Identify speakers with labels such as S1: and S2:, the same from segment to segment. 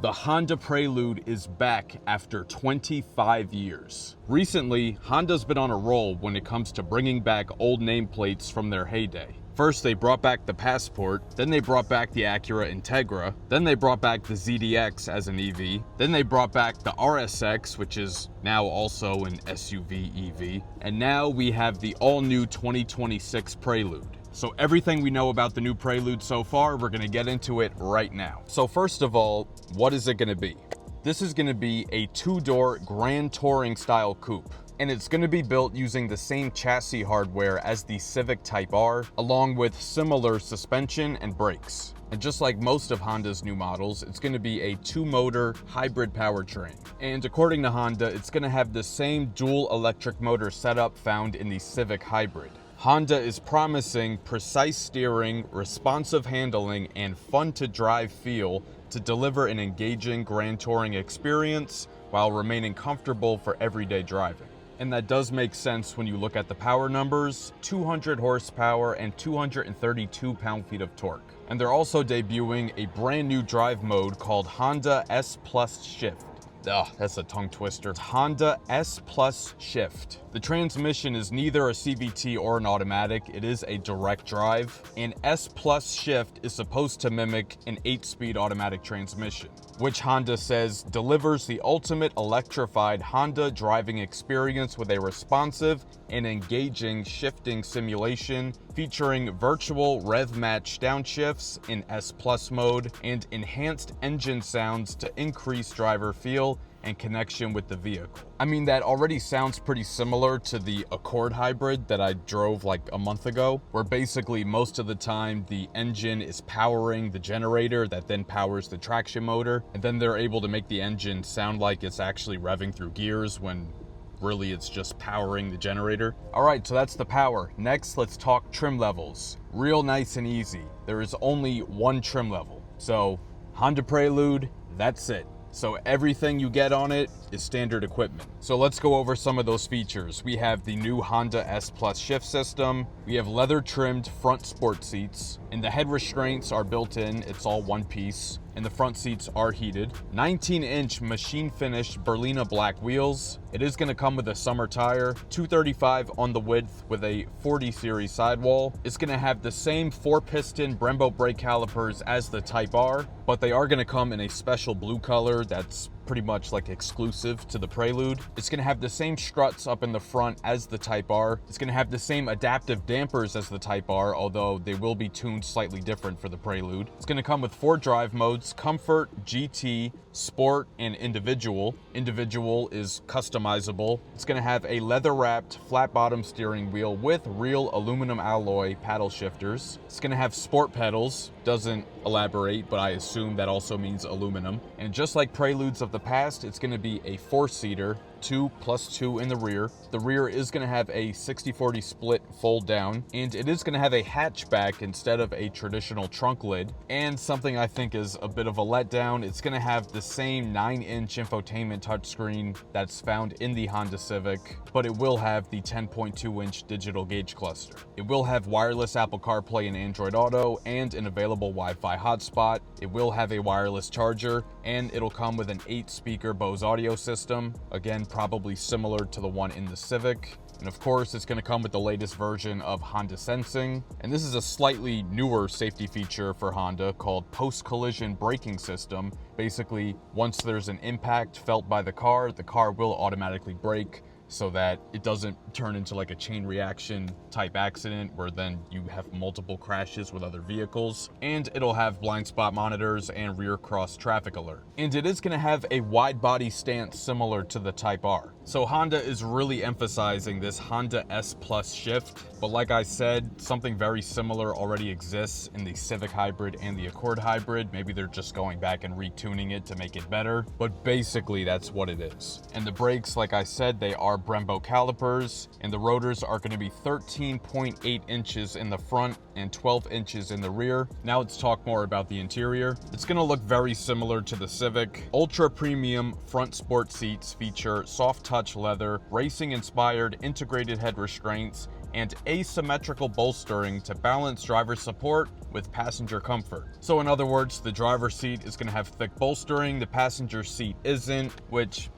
S1: The Honda Prelude is back after 25 years. Recently, Honda's been on a roll when it comes to bringing back old nameplates from their heyday. First, they brought back the Passport, then they brought back the Acura Integra, then they brought back the ZDX as an EV, then they brought back the RSX, which is now also an SUV EV, and now we have the all-new 2026 Prelude. So everything we know about the new Prelude so far, we're gonna get into it right now. So first of all, what is it gonna be? This is gonna be a two-door Grand Touring style coupe. And it's gonna be built using the same chassis hardware as the Civic Type R, along with similar suspension and brakes. And just like most of Honda's new models, it's gonna be a two-motor hybrid powertrain. And according to Honda, it's gonna have the same dual electric motor setup found in the Civic Hybrid. Honda is promising precise steering, responsive handling, and fun-to-drive feel to deliver an engaging Grand Touring experience while remaining comfortable for everyday driving. And that does make sense when you look at the power numbers: 200 horsepower and 232 pound-feet of torque. And they're also debuting a brand new drive mode called Honda S Plus Shift. That's a tongue twister. Honda S Plus Shift. The transmission is neither a CVT or an automatic, it is a direct drive, and S Plus Shift is supposed to mimic an 8-speed automatic transmission, which Honda says delivers the ultimate electrified Honda driving experience with a responsive and engaging shifting simulation featuring virtual rev match downshifts in S Plus mode and enhanced engine sounds to increase driver feel and connection with the vehicle. I mean, that already sounds pretty similar to the Accord hybrid that I drove like a month ago, where basically most of the time the engine is powering the generator that then powers the traction motor, and then they're able to make the engine sound like it's actually revving through gears when really it's just powering the generator. All right, so that's the power. Next, let's talk trim levels. Real nice and easy. There is only one trim level. So Honda Prelude, that's it. So everything you get on it is standard equipment. So let's go over some of those features. We have the new Honda S Plus Shift system. We have leather trimmed front sport seats, and the head restraints are built in. It's all one piece, and the front seats are heated. 19-inch machine finished Berlina black wheels. It is gonna come with a summer tire, 235 on the width with a 40 series sidewall. It's gonna have the same 4-piston Brembo brake calipers as the Type R, but they are gonna come in a special blue color that's pretty much like exclusive to the Prelude. It's gonna have the same struts up in the front as the Type R. It's gonna have the same adaptive dampers as the Type R, although they will be tuned slightly different for the Prelude. It's gonna come with 4 drive modes: Comfort, GT, Sport, and Individual. Individual is customizable. It's gonna have a leather-wrapped flat bottom steering wheel with real aluminum alloy paddle shifters. It's gonna have sport pedals. Doesn't elaborate, but I assume that also means aluminum. And just like Preludes of the past, it's gonna be a 4-seater, 2+2 in the rear. The rear is gonna have a 60-40 split fold down, and it is gonna have a hatchback instead of a traditional trunk lid. And something I think is a bit of a letdown, it's gonna have the same 9-inch infotainment touchscreen that's found in the Honda Civic, but it will have the 10.2-inch digital gauge cluster. It will have wireless Apple CarPlay and Android Auto, and an available Wi-Fi hotspot. It will have a wireless charger, and it'll come with an 8-speaker Bose audio system. Again, probably similar to the one in the Civic. And of course, it's going to come with the latest version of Honda Sensing. And this is a slightly newer safety feature for Honda called post-collision braking system. Basically, once there's an impact felt by the car will automatically brake, so that it doesn't turn into like a chain reaction type accident where then you have multiple crashes with other vehicles. And it'll have blind spot monitors and rear cross traffic alert. And it is gonna have a wide body stance similar to the Type R. So Honda is really emphasizing this Honda S Plus Shift, but like I said, something very similar already exists in the Civic Hybrid and the Accord Hybrid. Maybe they're just going back and retuning it to make it better, but basically that's what it is. And the brakes, like I said, they are Brembo calipers, and the rotors are going to be 13.8 inches in the front and 12 inches in the rear. Now let's talk more about the interior. It's going to look very similar to the Civic. Ultra premium front sport seats feature soft touch leather, racing inspired integrated head restraints, and asymmetrical bolstering to balance driver support with passenger comfort. So in other words, the driver's seat is going to have thick bolstering, the passenger seat isn't, which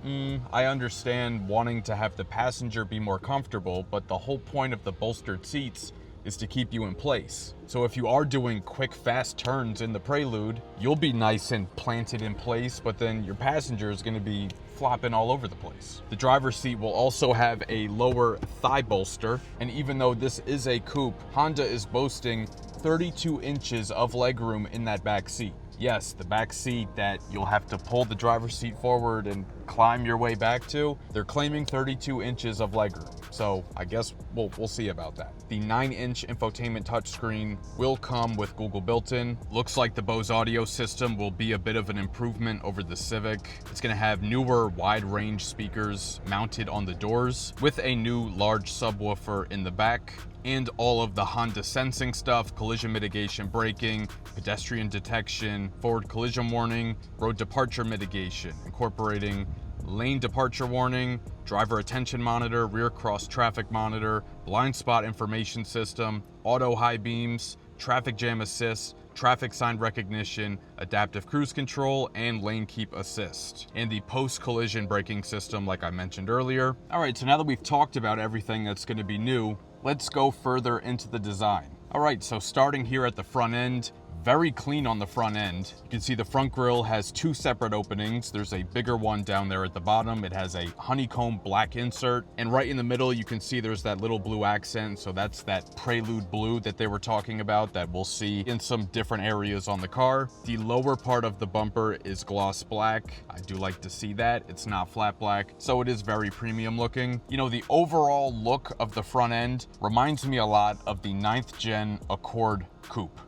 S1: I understand wanting to have the passenger be more comfortable, but the whole point of the bolstered seats is to keep you in place. So if you are doing quick, fast turns in the Prelude, you'll be nice and planted in place, but then your passenger is going to be flopping all over the place. The driver's seat will also have a lower thigh bolster, and even though this is a coupe, Honda is boasting 32 inches of legroom in that back seat. Yes, the back seat that you'll have to pull the driver's seat forward and climb your way back to, they're claiming 32 inches of legroom. So I guess we'll see about that. The 9-inch infotainment touchscreen will come with Google built-in. Looks like the Bose audio system will be a bit of an improvement over the Civic. It's going to have newer wide range speakers mounted on the doors with a new large subwoofer in the back, and all of the Honda sensing stuff: collision mitigation braking, pedestrian detection, forward collision warning, road departure mitigation, incorporating lane departure warning, driver attention monitor, rear cross traffic monitor, blind spot information system, auto high beams, traffic jam assist, traffic sign recognition, adaptive cruise control, and lane keep assist, and the post-collision braking system like I mentioned earlier. All right, so now that we've talked about everything that's going to be new, let's go further into the design. All right, so starting here at the front end, very clean on the front end. You can see the front grille has two separate openings. There's a bigger one down there at the bottom. It has a honeycomb black insert, and right in the middle you can see there's that little blue accent. So that's that Prelude blue that they were talking about that we'll see in some different areas on the car. The lower part of the bumper is gloss black. I do like to see that. It's not flat black, so it is very premium looking. You know, the overall look of the front end reminds me a lot of the 9th gen Accord Coupe.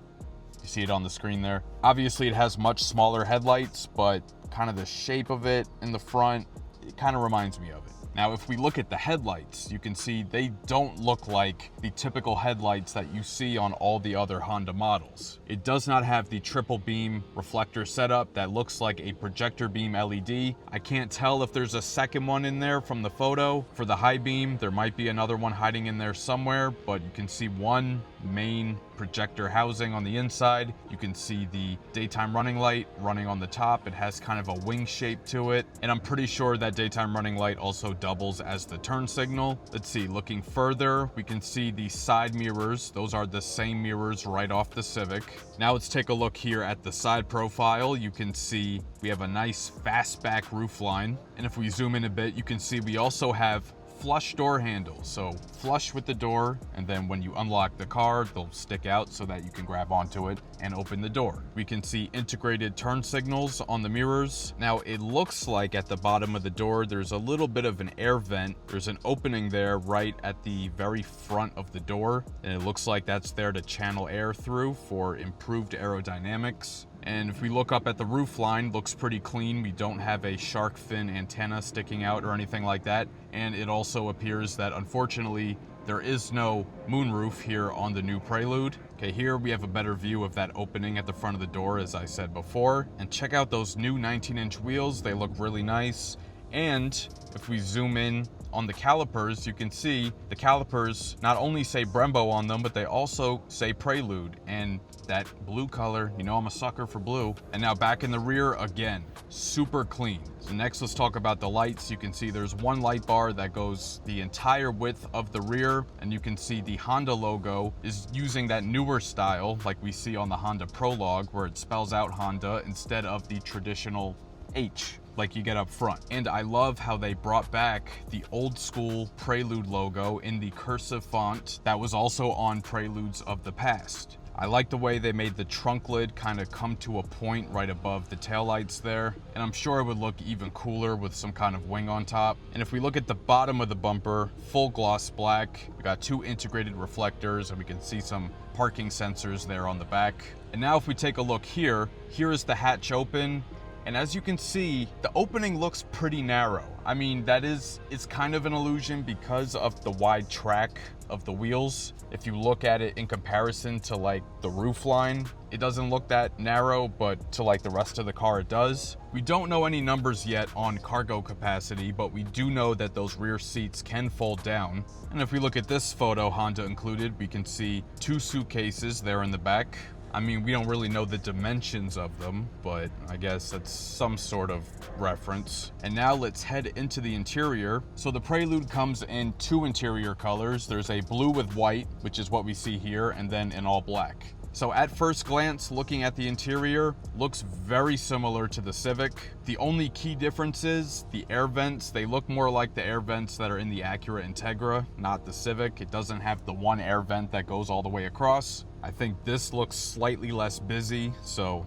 S1: You see it on the screen there. Obviously it has much smaller headlights, but kind of the shape of it in the front, it kind of reminds me of it. Now, if we look at the headlights, you can see they don't look like the typical headlights that you see on all the other Honda models. It does not have the triple beam reflector setup that looks like a projector beam LED. I can't tell if there's a second one in there from the photo. For the high beam, there might be another one hiding in there somewhere, but you can see one main projector housing on the inside. You can see the daytime running light running on the top. It has kind of a wing shape to it, and I'm pretty sure that daytime running light also doubles as the turn signal. Let's see, looking further, we can see the side mirrors. Those are the same mirrors right off the Civic. Now let's take a look here at the side profile. You can see we have a nice fastback roofline, and if we zoom in a bit, you can see we also have flush door handles, so flush with the door, and then when you unlock the car, they'll stick out so that you can grab onto it and open the door. We can see integrated turn signals on the mirrors. Now it looks like at the bottom of the door there's a little bit of an air vent. There's an opening there right at the very front of the door, and it looks like that's there to channel air through for improved aerodynamics. And if we look up at the roof line, looks pretty clean. We don't have a shark fin antenna sticking out or anything like that. And it also appears that unfortunately there is no moonroof here on the new Prelude. Okay, here we have a better view of that opening at the front of the door, as I said before. And check out those new 19-inch wheels. They look really nice. And if we zoom in on the calipers, you can see the calipers not only say Brembo on them, but they also say Prelude. And that blue color, you know I'm a sucker for blue. And now back in the rear, again, super clean. So next let's talk about the lights. You can see there's one light bar that goes the entire width of the rear, and you can see the Honda logo is using that newer style like we see on the Honda Prologue, where it spells out Honda instead of the traditional H like you get up front. And I love how they brought back the old school Prelude logo in the cursive font that was also on Preludes of the past. I like the way they made the trunk lid kind of come to a point right above the taillights there, and I'm sure it would look even cooler with some kind of wing on top. And if we look at the bottom of the bumper, full gloss black. We got two integrated reflectors, and we can see some parking sensors there on the back. And now if we take a look here, here is the hatch open. And as you can see, the opening looks pretty narrow. I mean, it's kind of an illusion because of the wide track of the wheels. If you look at it in comparison to like the roof line, it doesn't look that narrow, but to like the rest of the car it does. We don't know any numbers yet on cargo capacity, but we do know that those rear seats can fold down. And if we look at this photo Honda included, we can see 2 suitcases there in the back. I mean, we don't really know the dimensions of them, but I guess that's some sort of reference. And now let's head into the interior. So the Prelude comes in 2 interior colors. There's a blue with white, which is what we see here, and then in all black. So at first glance, looking at the interior, looks very similar to the Civic. The only key difference is the air vents. They look more like the air vents that are in the Acura Integra, not the Civic. It doesn't have the one air vent that goes all the way across. I think this looks slightly less busy, so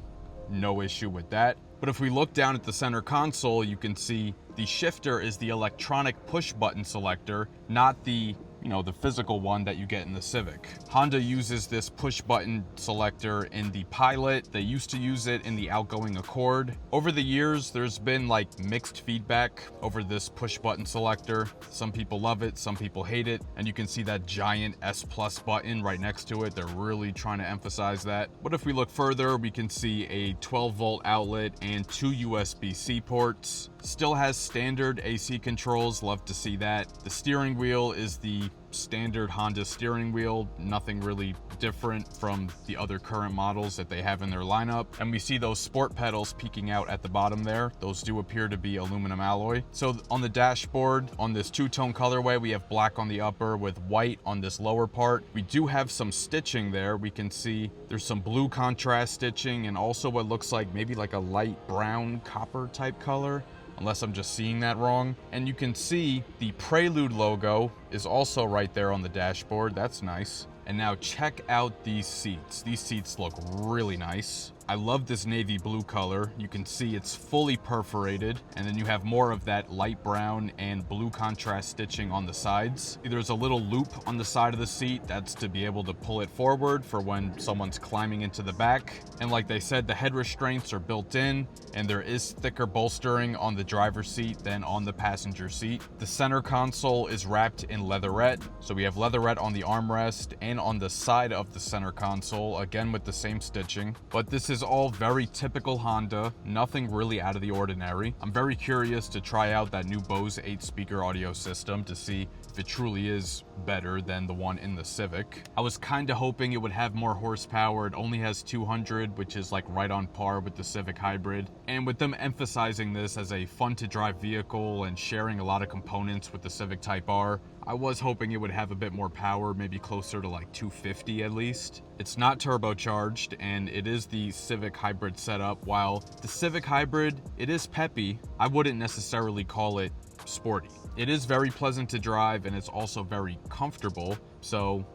S1: no issue with that. But if we look down at the center console, you can see the shifter is the electronic push button selector, not the the physical one that you get in the Civic. Honda uses this push button selector in the Pilot. They used to use it in the outgoing Accord. Over the years, there's been like mixed feedback over this push button selector. Some people love it, some people hate it. And you can see that giant S Plus button right next to it. They're really trying to emphasize that. But if we look further, we can see a 12-volt outlet and 2 USB-C ports. Still has standard AC controls, love to see that. The steering wheel is the standard Honda steering wheel, nothing really different from the other current models that they have in their lineup. And we see those sport pedals peeking out at the bottom there. Those do appear to be aluminum alloy. So on the dashboard, on this 2-tone colorway, we have black on the upper with white on this lower part. We do have some stitching there. We can see there's some blue contrast stitching and also what looks like maybe like a light brown copper type color, unless I'm just seeing that wrong. And you can see the Prelude logo is also right there on the dashboard. That's nice. And now check out these seats. These seats look really nice. I love this navy blue color. You can see it's fully perforated, and then you have more of that light brown and blue contrast stitching on the sides. There's a little loop on the side of the seat. That's to be able to pull it forward for when someone's climbing into the back. And like they said, the head restraints are built in, and there is thicker bolstering on the driver's seat than on the passenger seat. The center console is wrapped in leatherette. So we have leatherette on the armrest and on the side of the center console, again with the same stitching. But this is all very typical Honda, nothing really out of the ordinary. I'm very curious to try out that new Bose 8-speaker audio system to see if it truly is better than the one in the Civic. I was kind of hoping it would have more horsepower. It only has 200, which is like right on par with the Civic Hybrid. And with them emphasizing this as a fun to drive vehicle and sharing a lot of components with the Civic Type R, I was hoping it would have a bit more power, maybe closer to like 250 at least. It's not turbocharged, and it is the Civic Hybrid setup. While the Civic Hybrid, it is peppy, I wouldn't necessarily call it sporty. It is very pleasant to drive, and it's also very comfortable. So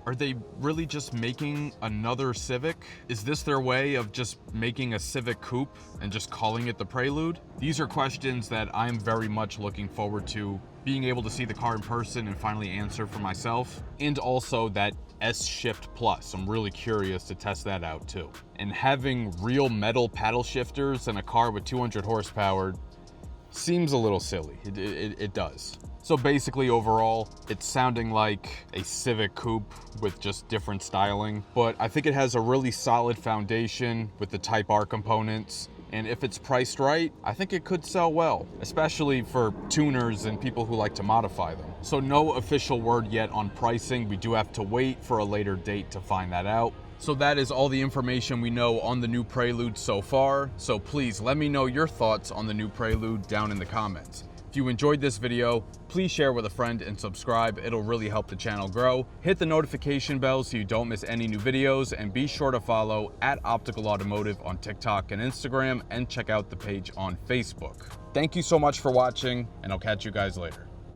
S1: are they really just making another Civic? Is this their way of just making a Civic Coupe and just calling it the Prelude? These are questions that I'm very much looking forward to being able to see the car in person and finally answer for myself. And also that S-Shift Plus. I'm really curious to test that out too. And having real metal paddle shifters in a car with 200 horsepower seems a little silly. It does. So basically overall, it's sounding like a Civic Coupe with just different styling, but I think it has a really solid foundation with the Type R components. And if it's priced right, I think it could sell well, especially for tuners and people who like to modify them. So no official word yet on pricing. We do have to wait for a later date to find that out. So that is all the information we know on the new Prelude so far. So please let me know your thoughts on the new Prelude down in the comments. If you enjoyed this video, please share with a friend and subscribe. It'll really help the channel grow. Hit the notification bell so you don't miss any new videos, and be sure to follow @Optical Automotive on TikTok and Instagram, and check out the page on Facebook. Thank you so much for watching, and I'll catch you guys later.